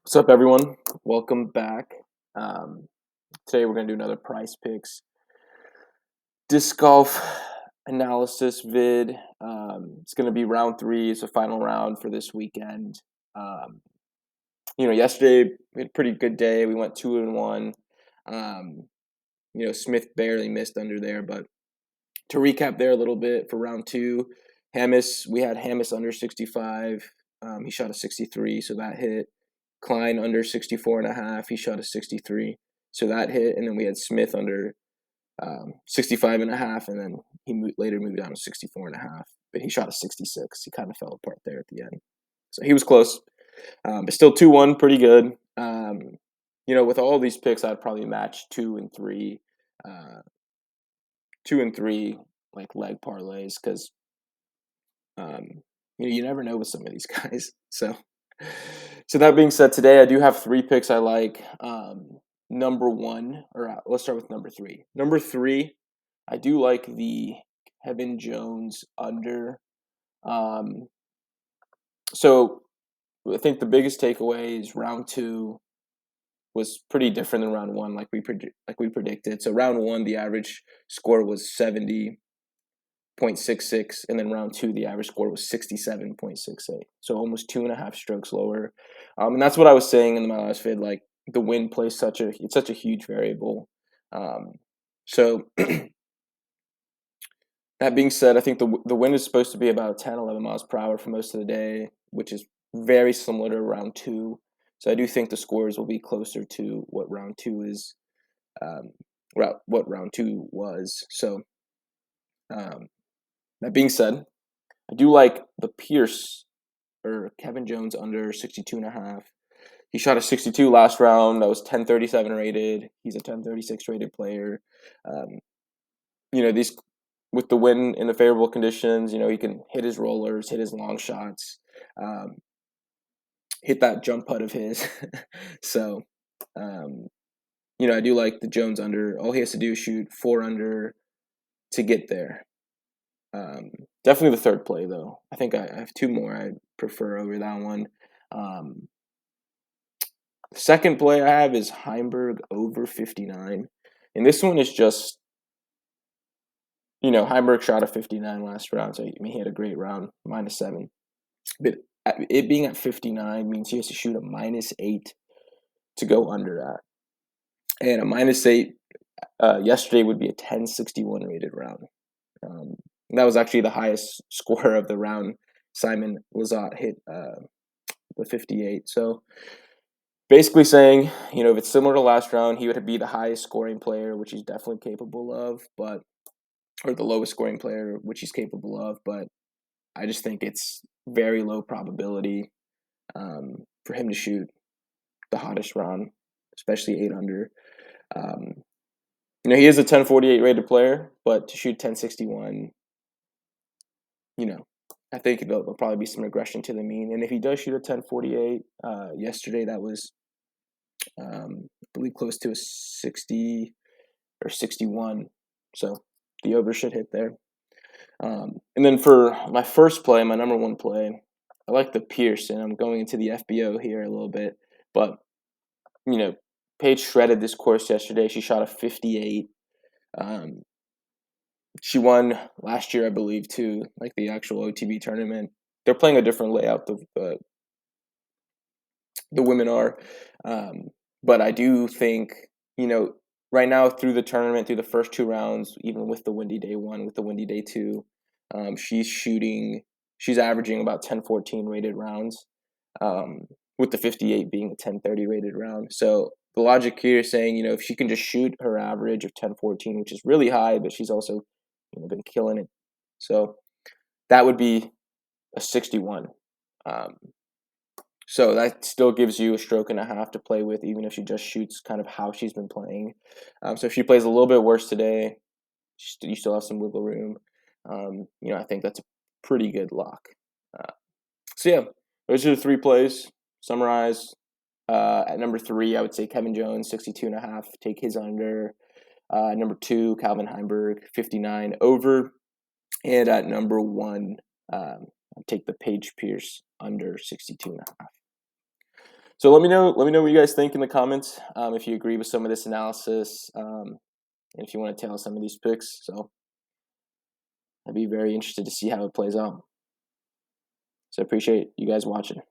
What's up, everyone? Welcome back. Um, Today we're going to do another Prize Picks disc golf analysis vid. It's going to be round three. It's the final round for this weekend. Um, Yesterday we had a pretty good day. We went 2-1. Um, Smith barely missed under there, but to recap there a little bit for round two, we had Hammis under 65. He shot a 63, so that hit. Klein under 64 and a half. He shot a 63, so that hit. And then we had Smith under 65 and a half, and then later moved down to 64 and a half. But he shot a 66. He kind of fell apart there at the end. So he was close, but still 2-1, pretty good. With all these picks, I'd probably match 2 and 3, 2 and 3 like leg parlays because you never know with some of these guys. So that being said, today I do have 3 picks I like. Number one, or let's start with number three. Number three, I do like the Kevin Jones under. So I think the biggest takeaway is round two was pretty different than round one, like we predicted. So round one, the average score was 70.66, and then round two, the average score was 67.68. So almost 2.5 strokes lower. And that's what I was saying in my last vid. Like the wind plays such a huge variable. So that being said, I think the wind is supposed to be about 10, 11 miles per hour for most of the day, which is very similar to round two. So I do think the scores will be closer to what round two is, what round two was. So that being said, I do like the Pierce or Kevin Jones under 62 and a half. He shot a 62 last round. That was 1037 rated. He's a 1036 rated player. These with the wind in the favorable conditions, he can hit his rollers, hit his long shots, hit that jump putt of his. So, I do like the Jones under. All he has to do is shoot 4 under to get there. Definitely the third play, though. I think I have 2 more I prefer over that one. The second play I have is Heimberg over 59. And this one is just, Heimberg shot a 59 last round, so he had a great round, -7. But it being at 59 means he has to shoot a -8 to go under that. And a -8 yesterday would be a 1061 rated round. That was actually the highest score of the round. Simon Lizotte hit the 58. So basically saying, if it's similar to last round, he would be the highest scoring player, which he's definitely capable of, or the lowest scoring player, which he's capable of. But I just think it's very low probability for him to shoot the hottest round, especially 8 under. He is a 1048 rated player, but to shoot 1061, I think there'll probably be some regression to the mean. And if he does shoot a 1048, yesterday that was, I believe, close to a 60 or 61. So the over should hit there. And then for my first play, my number one play, I like the Pierce, and I'm going into the FBO here a little bit. But, Paige shredded this course yesterday. She shot a 58. She won last year, I believe, too, like the actual OTB tournament. They're playing a different layout, the women are. But I do think, right now through the tournament, through the first 2 rounds, even with the windy day 1, with the windy day 2, she's averaging about 1014 rated rounds, with the 58 being a 1030 rated round. So the logic here is saying, if she can just shoot her average of 1014, which is really high, but she's also been killing it. So that would be a 61. So that still gives you a stroke and a half to play with, even if she just shoots kind of how she's been playing. So if she plays a little bit worse today, you still have some wiggle room. I think that's a pretty good lock. So yeah, those are the 3 plays. Summarize. At number 3, I would say Kevin Jones, 62 and a half. Take his under. Number 2, Calvin Heimberg, 59 over. And at number 1, take the Paige Pierce under 62 and a half. So let me know what you guys think in the comments, if you agree with some of this analysis, and if you want to tail some of these picks. So I'd be very interested to see how it plays out. So I appreciate you guys watching.